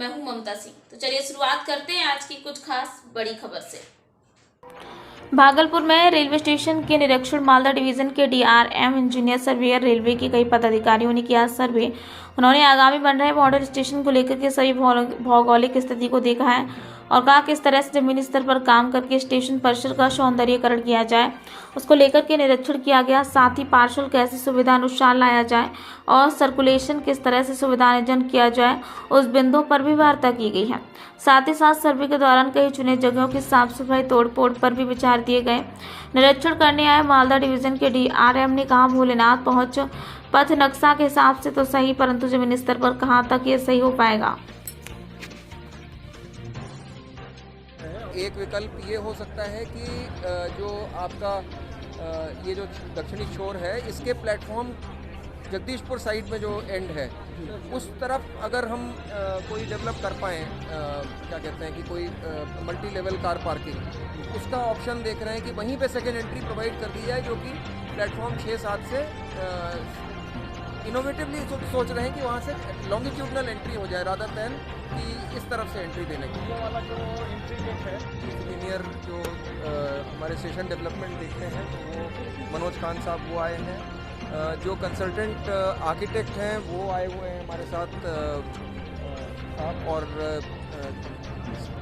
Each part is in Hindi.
मैं हूं ममता सिंह। तो चलिए शुरुआत करते हैं आज की कुछ खास बड़ी खबर से। भागलपुर में रेलवे स्टेशन के निरीक्षण मालदा डिवीजन के डीआरएम इंजीनियर सर्वेयर रेलवे के कई पदाधिकारियों ने किया सर्वे। उन्होंने आगामी बन रहे मॉडल स्टेशन को लेकर के सभी भौगोलिक स्थिति को देखा है और कहा किस तरह से जमीनी स्तर पर काम करके स्टेशन परिसर का सौंदर्यीकरण किया जाए, उसको लेकर के निरीक्षण किया गया। साथ ही पार्सल कैसे सुविधा अनुसार लाया जाए और सर्कुलेशन किस तरह से सुविधाजनक किया जाए, उस बिंदु पर भी वार्ता की गई है। साथ ही साथ सर्वे के दौरान कई चुने जगहों की साफ सफाई तोड़-फोड़ पर भी विचार दिए गए। निरीक्षण करने आए मालदा डिवीजन के डीआरएम ने कहा, भोलेनाथ पहुंच पथ नक्शा के हिसाब से तो सही, परंतु जमीनी स्तर पर कहां तक ये सही हो पाएगा। एक विकल्प ये हो सकता है कि जो आपका ये जो दक्षिणी छोर है, इसके प्लेटफॉर्म जगदीशपुर साइड में जो एंड है, उस तरफ अगर हम कोई डेवलप कर पाएँ, क्या कहते हैं कि कोई मल्टी लेवल कार पार्किंग, उसका ऑप्शन देख रहे हैं कि वहीं पे सेकेंड एंट्री प्रोवाइड कर दी जाए, जो कि प्लेटफॉर्म 6-7 से इनोवेटिवली सोच रहे हैं कि वहाँ से लॉन्गिट्यूडनल एंट्री हो जाए रादर दैन कि इस तरफ से एंट्री देने की। ये वाला जो एंट्री गेट है, इंजीनियर जो हमारे स्टेशन डेवलपमेंट देखते हैं, तो वो मनोज खान साहब वो आए हैं। जो कंसल्टेंट आर्किटेक्ट हैं वो आए हुए हैं हमारे साथ, और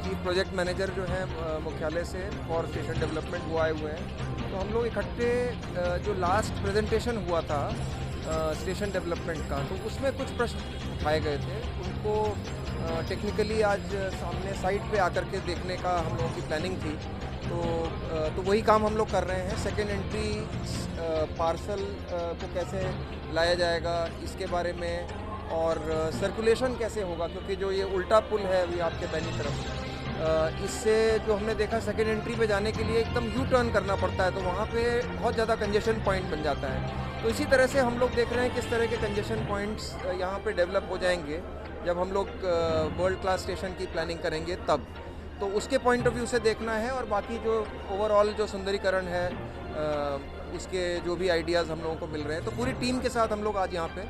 चीफ प्रोजेक्ट मैनेजर जो हैं मुख्यालय से फॉर स्टेशन डेवलपमेंट वो आए हुए हैं। तो हम लोग इकट्ठे जो लास्ट प्रेजेंटेशन हुआ था स्टेशन डेवलपमेंट का, तो उसमें कुछ प्रश्न उठाए गए थे, उनको टेक्निकली आज सामने साइट पे आकर के देखने का हम लोगों की प्लानिंग थी। तो वही काम हम लोग कर रहे हैं। सेकेंड एंट्री पार्सल को कैसे लाया जाएगा इसके बारे में, और सर्कुलेशन कैसे होगा, क्योंकि जो ये उल्टा पुल है अभी आपके दाहिनी तरफ, इससे जो हमने देखा सेकेंड एंट्री पे जाने के लिए एकदम यू टर्न करना पड़ता है, तो वहाँ पे बहुत ज़्यादा कंजेशन पॉइंट बन जाता है। तो इसी तरह से हम लोग देख रहे हैं किस तरह के कंजेशन पॉइंट्स यहाँ पे डेवलप हो जाएंगे जब हम लोग वर्ल्ड क्लास स्टेशन की प्लानिंग करेंगे तब। तो उसके पॉइंट ऑफ व्यू से देखना है, और बाकी जो ओवरऑल जो सुंदरीकरण है उसके जो भी आइडियाज़ हम लोगों को मिल रहे हैं, तो पूरी टीम के साथ हम लोग आज यहाँ पे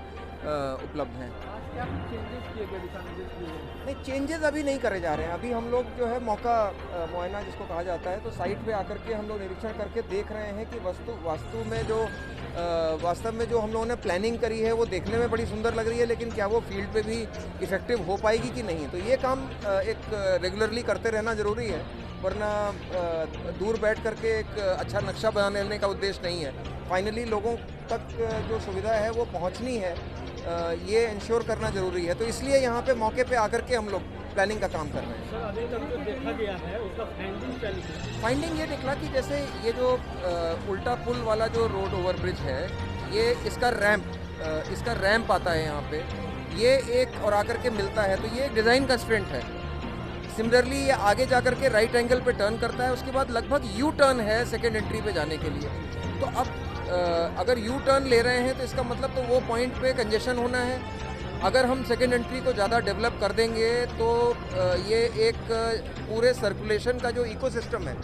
उपलब्ध हैं। क्या चेंजेस किए गए, दिशा निर्देश किए गए? नहीं, चेंजेस अभी नहीं करे जा रहे हैं। अभी हम लोग जो है मौका मुआयना जिसको कहा जाता है, तो साइट पे आकर के हम लोग निरीक्षण करके देख रहे हैं कि वास्तव में जो हम लोगों ने प्लानिंग करी है वो देखने में बड़ी सुंदर लग रही है, लेकिन क्या वो फील्ड पे भी इफ़ेक्टिव हो पाएगी कि नहीं। तो ये काम एक रेगुलरली करते रहना ज़रूरी है, वरना दूर बैठ करके एक अच्छा नक्शा बनाने का उद्देश्य नहीं है। फाइनली लोगों तक जो सुविधा है वो पहुंचनी है, ये इंश्योर करना ज़रूरी है। तो इसलिए यहाँ पे मौके पे आकर के हम लोग प्लानिंग का काम कर रहे हैं। सर, अभी तक जो देखा गया है उसका फाइंडिंग क्या निकला? फाइंडिंग ये निकला कि जैसे ये जो उल्टा पुल वाला जो रोड ओवर ब्रिज है, ये इसका रैंप आता है यहाँ पे, ये एक और आकर के मिलता है, तो ये डिज़ाइन कंस्ट्रेंट है। सिमिलरली ये आगे जाकर के राइट एंगल पे टर्न करता है, उसके बाद लगभग यू टर्न है सेकेंड एंट्री पे जाने के लिए। तो अब अगर यू टर्न ले रहे हैं तो इसका मतलब तो वो पॉइंट पे कंजेशन होना है। अगर हम सेकेंड एंट्री को ज़्यादा डेवलप कर देंगे तो ये एक पूरे सर्कुलेशन का जो इकोसिस्टम है,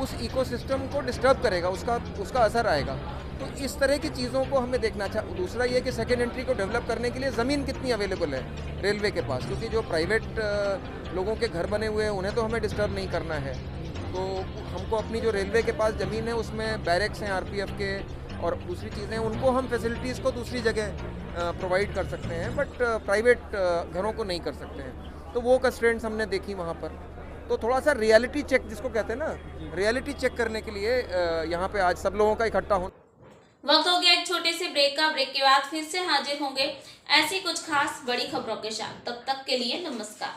उस इकोसिस्टम को डिस्टर्ब करेगा, उसका असर आएगा। तो इस तरह की चीज़ों को हमें देखना चाहिए। दूसरा ये कि सेकेंड एंट्री को डेवलप करने के लिए ज़मीन कितनी अवेलेबल है रेलवे के पास, क्योंकि जो प्राइवेट लोगों के घर बने हुए हैं उन्हें तो हमें डिस्टर्ब नहीं करना है। तो हमको अपनी जो रेलवे के पास ज़मीन है उसमें बैरक्स हैं आरपीएफ के, और दूसरी चीज़ें उनको हम फैसिलिटीज़ को दूसरी जगह प्रोवाइड कर सकते हैं, बट प्राइवेट घरों को नहीं कर सकते हैं। तो वो कंस्ट्रेंट्स हमने देखी वहाँ पर। तो थोड़ा सा रियलिटी चेक जिसको कहते हैं ना, रियलिटी चेक करने के लिए यहाँ पे आज सब लोगों का इकट्ठा हो। वक्त हो गया एक छोटे से ब्रेक का। ब्रेक के बाद फिर से हाजिर होंगे ऐसी कुछ खास बड़ी खबरों के साथ। तब तक के लिए नमस्कार।